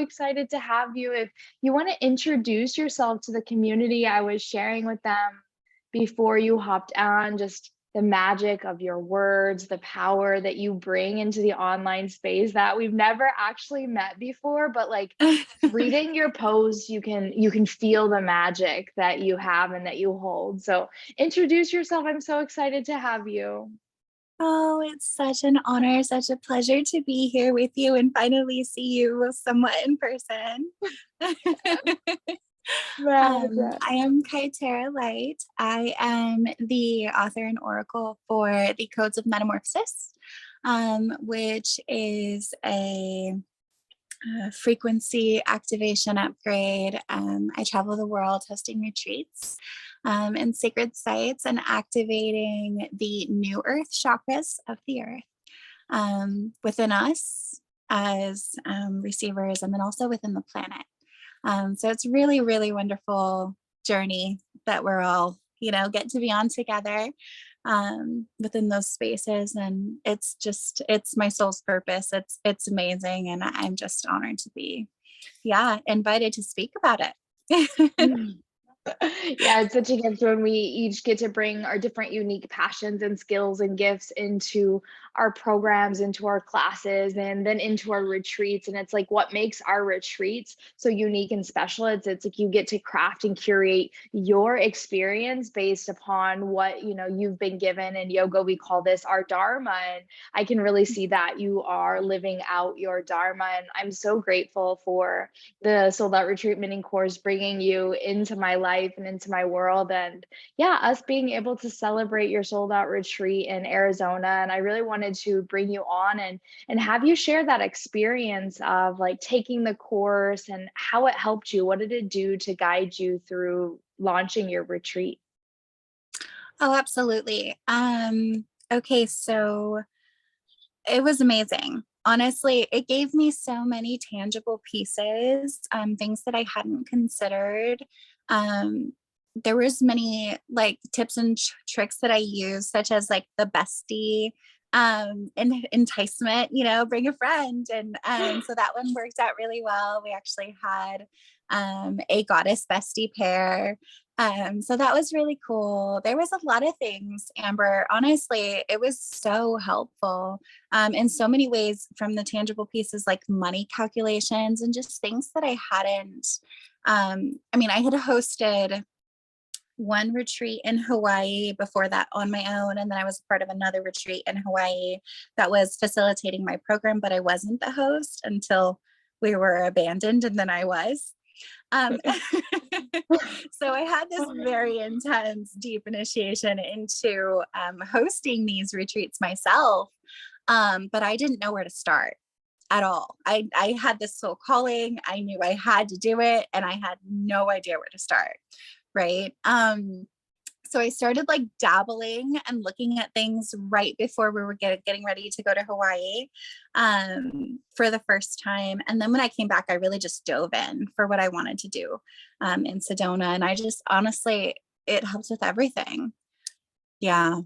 excited to have you. If you want to introduce yourself to the community, I was sharing with them before you hopped on, just the magic of your words, the power that you bring into the online space that we've never actually met before, but like reading your posts, you can feel the magic that you have and that you hold. So introduce yourself. I'm so excited to have you. Oh, it's such an honor, such a pleasure to be here with you and finally see you somewhat in person. Right. I am Kyterra Light. I am the author and oracle for the Codes of Metamorphosis, which is a frequency activation upgrade. I travel the world hosting retreats and sacred sites and activating the new earth chakras of the earth within us as receivers and then also within the planet. So it's really, really wonderful journey that we're all, get to be on together within those spaces. And it's my soul's purpose. It's amazing. And I'm just honored to be, invited to speak about it. Yeah, it's such a gift when we each get to bring our different unique passions and skills and gifts into our programs, into our classes, and then into our retreats. And it's like what makes our retreats so unique and special. It's like you get to craft and curate your experience based upon what you've been given. In yoga, we call this our dharma. And I can really see that you are living out your dharma. And I'm so grateful for the Sold Out Retreat Mini Course bringing you into my life and into my world. And yeah, us being able to celebrate your sold out retreat in Arizona. And I really wanted to bring you on and have you share that experience of like taking the course and how it helped you. What did it do to guide you through launching your retreat? Oh, absolutely. Okay, so it was amazing. Honestly, it gave me so many tangible pieces, things that I hadn't considered. Um, there was many like tips and tricks that I used, such as like the bestie enticement, bring a friend. And so that one worked out really well. We actually had a goddess bestie pair. So that was really cool. There was a lot of things, Amber. Honestly, it was so helpful in so many ways, from the tangible pieces like money calculations and just things that I hadn't. I had hosted one retreat in Hawaii before that on my own. And then I was part of another retreat in Hawaii that was facilitating my program, but I wasn't the host until we were abandoned. And then I was. Um, so I had this very intense, deep initiation into hosting these retreats myself. But I didn't know where to start at all. I had this soul calling. I knew I had to do it, and I had no idea where to start. Right. So I started like dabbling and looking at things right before we were getting ready to go to Hawaii for the first time. And then when I came back, I really just dove in for what I wanted to do in Sedona. And I just honestly, it helps with everything. Yeah.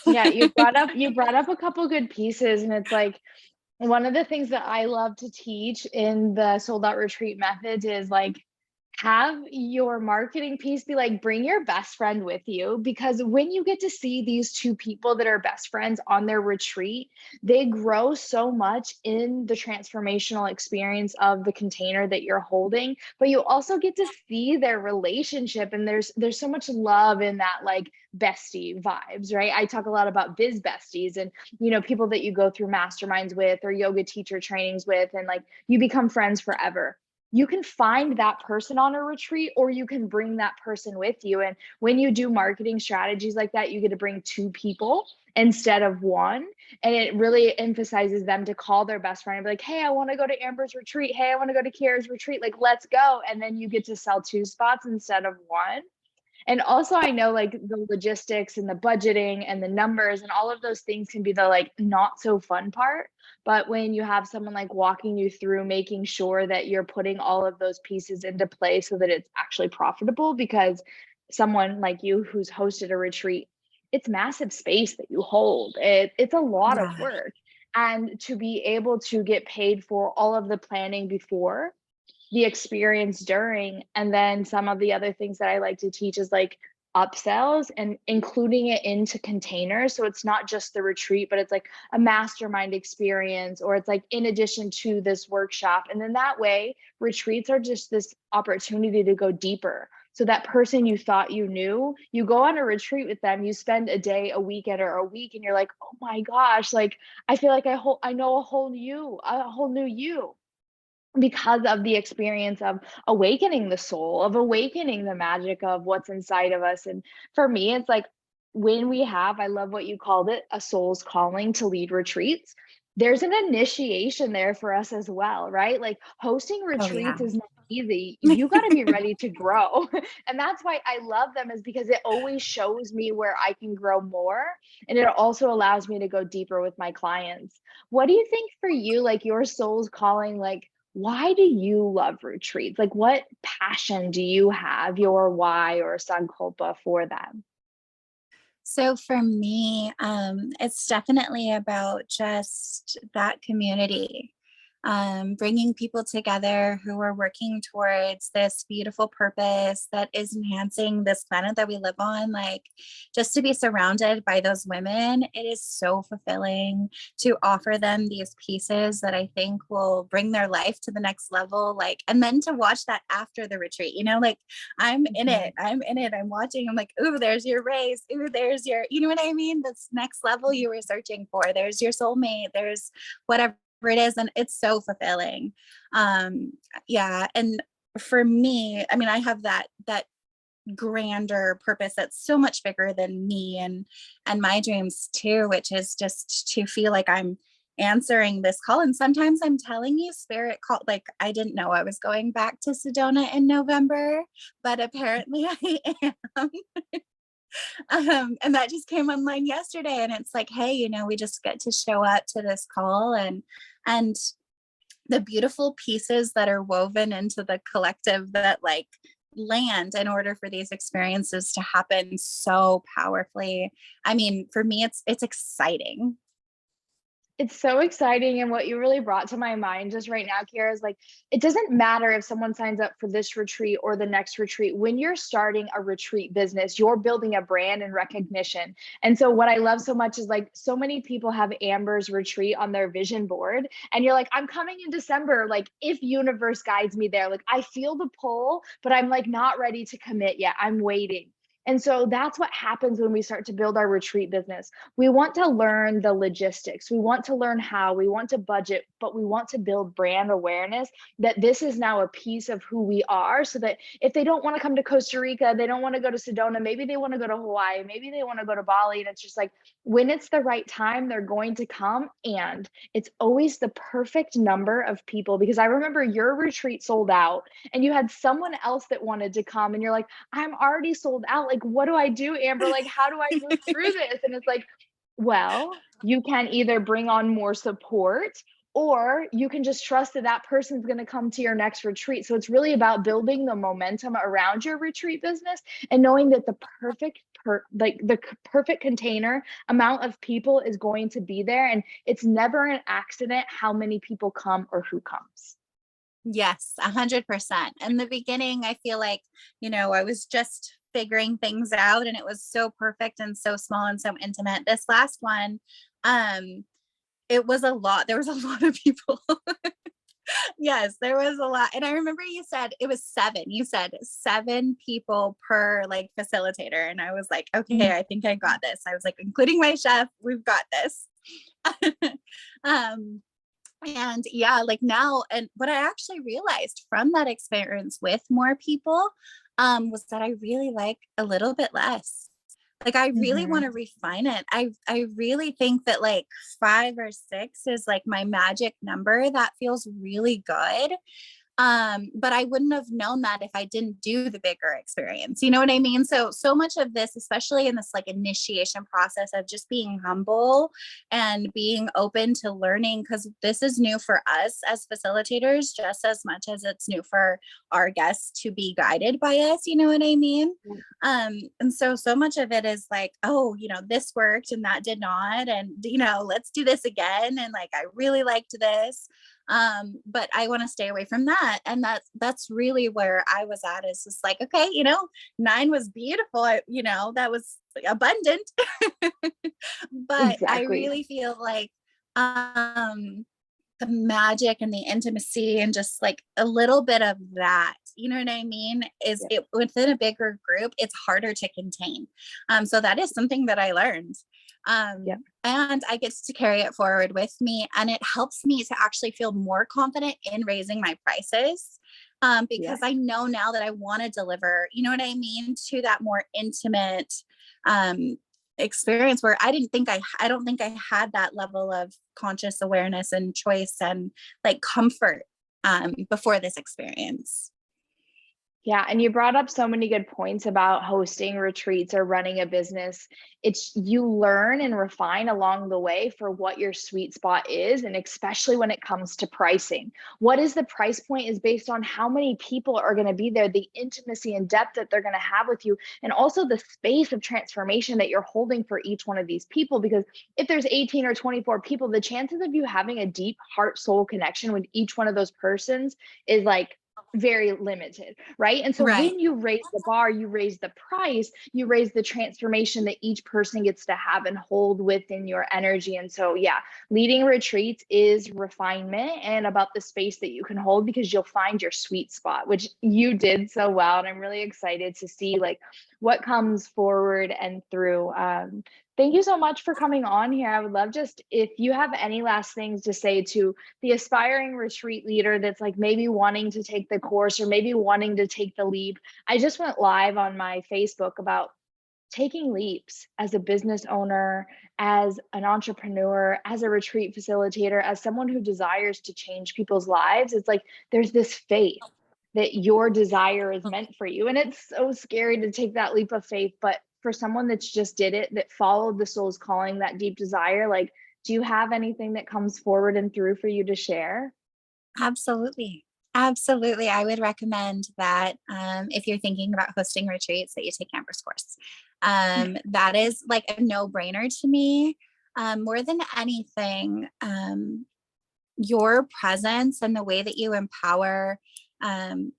Yeah, you brought up a couple good pieces, and it's like one of the things that I love to teach in the sold out retreat methods is like have your marketing piece be like bring your best friend with you, because when you get to see these two people that are best friends on their retreat, they grow so much in the transformational experience of the container that you're holding, but you also get to see their relationship, and there's so much love in that, like bestie vibes, right? I talk a lot about biz besties and people that you go through masterminds with or yoga teacher trainings with, and like you become friends forever. You can find that person on a retreat, or you can bring that person with you. And when you do marketing strategies like that, you get to bring two people instead of one. And it really emphasizes them to call their best friend and be like, hey, I want to go to Amber's retreat. Hey, I want to go to Kiara's retreat. Like, let's go. And then you get to sell two spots instead of one. And also I know like the logistics and the budgeting and the numbers and all of those things can be the like not so fun part. But when you have someone like walking you through, making sure that you're putting all of those pieces into play so that it's actually profitable, because someone like you who's hosted a retreat, it's massive space that you hold. It's a lot of Yeah. work. And to be able to get paid for all of the planning before, the experience during, and then some of the other things that I like to teach is like upsells and including it into containers. So it's not just the retreat, but it's like a mastermind experience, or it's like in addition to this workshop. And then that way, retreats are just this opportunity to go deeper. So that person you thought you knew, you go on a retreat with them, you spend a day, a weekend, or a week, and you're like, oh my gosh, like I feel like I know a whole new you, because of the experience of awakening the soul, of awakening the magic of what's inside of us. And for me, it's like when we have, I love what you called it, a soul's calling to lead retreats. There's an initiation there for us as well, right? Like hosting Oh yeah. retreats is not easy. You got to be ready to grow. And that's why I love them, is because it always shows me where I can grow more. And it also allows me to go deeper with my clients. What do you think for you, like your soul's calling, like why do you love retreats? Like, what passion do you have, your why or sankalpa for them? So for me, it's definitely about just that community, bringing people together who are working towards this beautiful purpose that is enhancing this planet that we live on. Like, just to be surrounded by those women, it is so fulfilling to offer them these pieces that I think will bring their life to the next level. Like, and then to watch that after the retreat, like I'm in Mhm. it. I'm watching. I'm like, ooh, there's your race. Ooh, there's your, you know what I mean? This next level you were searching for. There's your soulmate. There's whatever it is. And it's so fulfilling. Yeah. And for me, I mean, I have that grander purpose that's so much bigger than me and my dreams too, which is just to feel like I'm answering this call. And sometimes I'm telling you, spirit call, like I didn't know I was going back to Sedona in November, but apparently I am. And that just came online yesterday, and it's like, hey, we just get to show up to this call, and the beautiful pieces that are woven into the collective that like land in order for these experiences to happen so powerfully. I mean, for me, it's exciting. It's so exciting. And what you really brought to my mind just right now, Kiara, is like, it doesn't matter if someone signs up for this retreat or the next retreat. When you're starting a retreat business, you're building a brand and recognition. And so, what I love so much is like, so many people have Amber's retreat on their vision board. And you're like, I'm coming in December. Like, if universe guides me there, like, I feel the pull, but I'm like not ready to commit yet. I'm waiting. And so that's what happens when we start to build our retreat business. We want to learn the logistics. We want to learn how, we want to budget, but we want to build brand awareness that this is now a piece of who we are, so that if they don't want to come to Costa Rica, they don't want to go to Sedona, maybe they want to go to Hawaii, maybe they want to go to Bali. And it's just like, when it's the right time, they're going to come. And it's always the perfect number of people, because I remember your retreat sold out and you had someone else that wanted to come. And you're like, I'm already sold out. Like, what do I do, Amber? Like, how do I move through this? And it's like, well, you can either bring on more support, or you can just trust that that person's going to come to your next retreat. So it's really about building the momentum around your retreat business and knowing that the perfect container amount of people is going to be there. And it's never an accident how many people come or who comes. Yes, 100%. In the beginning, I feel like, I was just figuring things out, and it was so perfect and so small and so intimate. This last one, it was a lot. There was a lot of people. Yes, there was a lot. And I remember you said it was 7. You said 7 people per like facilitator. And I was like, okay, I think I got this. I was like, including my chef, we've got this. um, and yeah, like now, and what I actually realized from that experience with more people, was that I really like a little bit less. Like I really want Mhm. to refine it. I really think that like 5 or 6 is like my magic number that feels really good. But I wouldn't have known that if I didn't do the bigger experience. You know what I mean? So much of this, especially in this like initiation process of just being humble and being open to learning, because this is new for us as facilitators, just as much as it's new for our guests to be guided by us. You know what I mean? And so much of it is like, oh, this worked and that did not. And, let's do this again. And like, I really liked this. But I want to stay away from that. And that's really where I was at, is just like, okay, 9 was beautiful. That was abundant. But I Exactly. really feel like, the magic and the intimacy and just like a little bit of that, you know what I mean, is Yeah. it within a bigger group, it's harder to contain. So that is something that I learned. Yeah. And I get to carry it forward with me, and it helps me to actually feel more confident in raising my prices. Yeah. Because I know now that I want to deliver, you know what I mean, to that more intimate experience where I don't think I had that level of conscious awareness and choice and like comfort before this experience. Yeah, and you brought up so many good points about hosting retreats or running a business. It's you learn and refine along the way for what your sweet spot is, and especially when it comes to pricing. What is the price point is based on how many people are going to be there, the intimacy and depth that they're going to have with you, and also the space of transformation that you're holding for each one of these people. Because if there's 18 or 24 people, the chances of you having a deep heart soul connection with each one of those persons is like very limited, right? And so Right. when you raise the bar, you raise the price, you raise the transformation that each person gets to have and hold within your energy. And so, yeah, leading retreats is refinement and about the space that you can hold, because you'll find your sweet spot, which you did so well. And I'm really excited to see like what comes forward and through. Thank you so much for coming on here. I would love just if you have any last things to say to the aspiring retreat leader that's like maybe wanting to take the course or maybe wanting to take the leap. I just went live on my Facebook about taking leaps as a business owner, as an entrepreneur, as a retreat facilitator, as someone who desires to change people's lives. It's like there's this faith that your desire is meant for you. And it's so scary to take that leap of faith. But for someone that's just did it, that followed the soul's calling, that deep desire, like, do you have anything that comes forward and through for you to share? Absolutely. Absolutely. I would recommend that if you're thinking about hosting retreats, that you take Amber's course. That is like a no-brainer to me. More than anything, your presence and the way that you empower,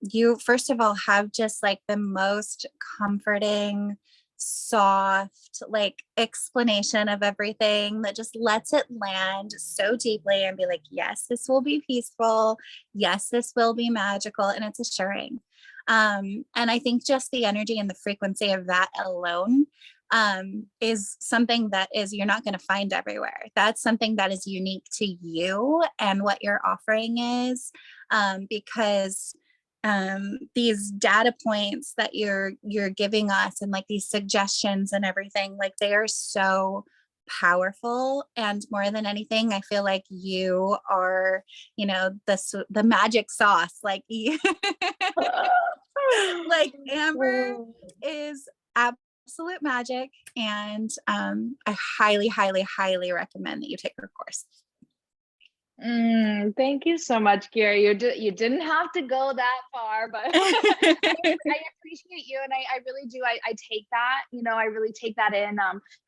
you first of all have just like the most comforting, soft like explanation of everything that just lets it land so deeply and be like, yes, this will be peaceful, yes, this will be magical, and it's assuring. And I think just the energy and the frequency of that alone is something that is you're not going to find everywhere. That's something that is unique to you and what your offering is, because these data points that you're giving us and like these suggestions and everything, like they are so powerful. And more than anything, I feel like you are, the magic sauce, like like Amber is absolute magic. And I highly, highly, highly recommend that you take her course. Thank you so much, Gary. You didn't have to go that far, but I appreciate you, and I really do. I take that, I really take that in.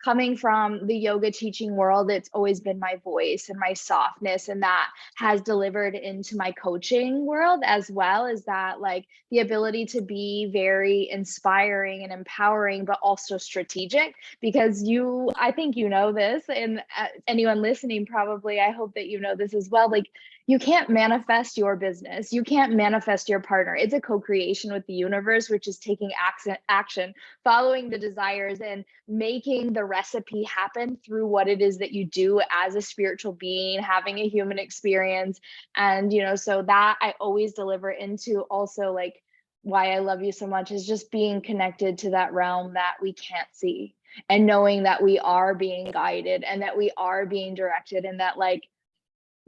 Coming from the yoga teaching world, it's always been my voice and my softness, and that has delivered into my coaching world as well, as that like the ability to be very inspiring and empowering, but also strategic. Because I think you know this, and anyone listening probably, I hope that you know this as well. Like, you can't manifest your business, you can't manifest your partner. It's a co-creation with the universe, which is taking action, following the desires, and making the recipe happen through what it is that you do as a spiritual being, having a human experience. And so that I always deliver into. Also, like, why I love you so much is just being connected to that realm that we can't see, and knowing that we are being guided and that we are being directed, and that like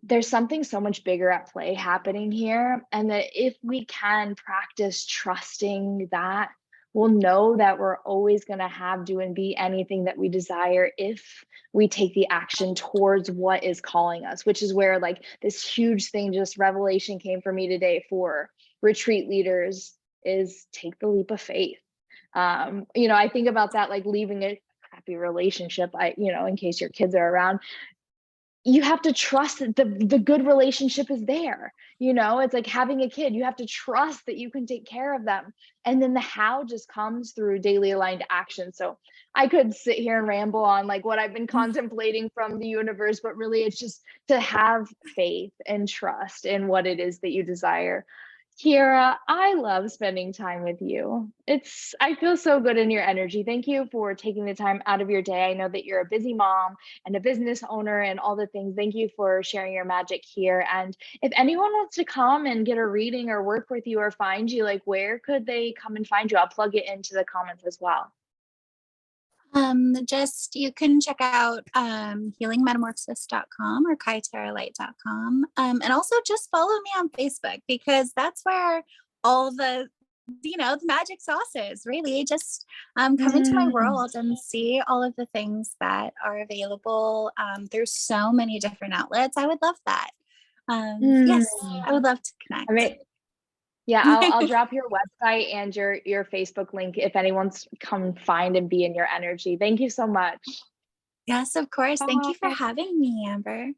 there's something so much bigger at play happening here. And that if we can practice trusting that, we'll know that we're always going to have, do, and be anything that we desire if we take the action towards what is calling us, which is where like this huge thing, just revelation came for me today for retreat leaders, is take the leap of faith. I think about that, like leaving a crappy relationship, in case your kids are around, you have to trust that the good relationship is there. It's like having a kid, you have to trust that you can take care of them, and then the how just comes through daily aligned action. So I could sit here and ramble on like what I've been contemplating from the universe, but really it's just to have faith and trust in what it is that you desire. Kyterra, I love spending time with you. I feel so good in your energy. Thank you for taking the time out of your day. I know that you're a busy mom and a business owner and all the things. Thank you for sharing your magic here. And if anyone wants to come and get a reading or work with you or find you, like where could they come and find you? I'll plug it into the comments as well. Just you can check out healingmetamorphosis.com or kyterralight.com. And also just follow me on Facebook, because that's where all the magic sauce is. Really just come into my world and see all of the things that are available. There's so many different outlets. I would love that. Yes, I would love to connect. I mean, yeah, I'll drop your website and your Facebook link if anyone's come find and be in your energy. Thank you so much. Yes, of course. Thank you for Bye. having me, Amber.